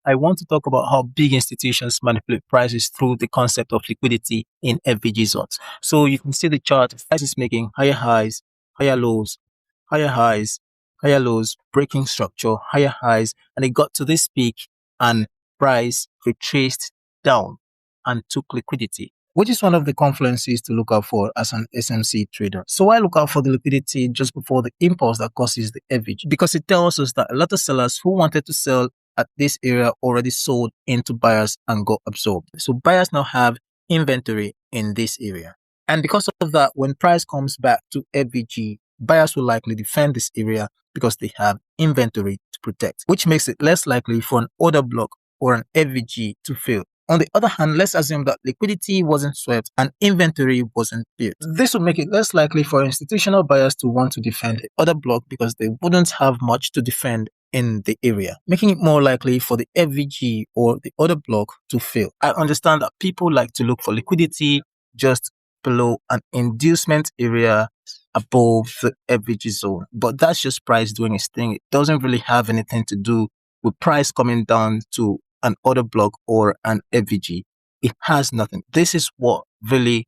I want to talk about how big institutions manipulate prices through the concept of liquidity in FVG zones. So you can see the chart, prices making higher highs, higher lows, higher highs, higher lows, breaking structure, higher highs, and it got to this peak and price retraced down and took liquidity, which is one of the confluences to look out for as an SMC trader. So I look out for the liquidity just before the impulse that causes the FVG, because it tells us that a lot of sellers who wanted to sell at this area already sold into buyers and got absorbed. So buyers now have inventory in this area. And because of that, when price comes back to FVG, buyers will likely defend this area because they have inventory to protect, which makes it less likely for an order block or an FVG to fail. On the other hand, let's assume that liquidity wasn't swept and inventory wasn't built. This would make it less likely for institutional buyers to want to defend the order block because they wouldn't have much to defend in the area, making it more likely for the FVG or the order block to fail. I understand that people like to look for liquidity just below an inducement area above the FVG zone, but that's just price doing its thing. It doesn't really have anything to do with price coming down to an order block or an FVG. It has nothing. This is what really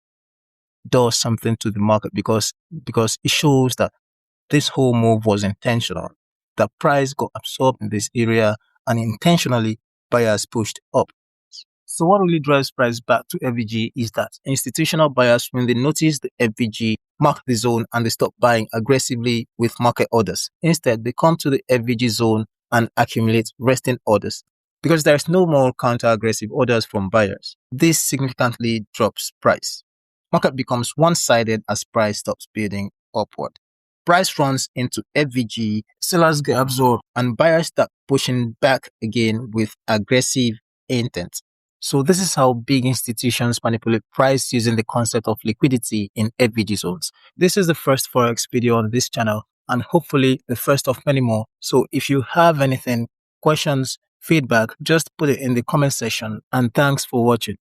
does something to the market because it shows that this whole move was intentional. The price got absorbed in this area and intentionally buyers pushed up. So what really drives price back to FVG is that institutional buyers, when they notice the FVG, mark the zone and they stop buying aggressively with market orders. Instead, they come to the FVG zone and accumulate resting orders, because there's no more counter-aggressive orders from buyers. This significantly drops price. Market becomes one-sided as price stops building upward. Price runs into FVG, sellers get absorbed, and buyers start pushing back again with aggressive intent. So this is how big institutions manipulate price using the concept of liquidity in FVG zones. This is the first Forex video on this channel and hopefully the first of many more. So if you have anything, questions, feedback, just put it in the comment section, and thanks for watching.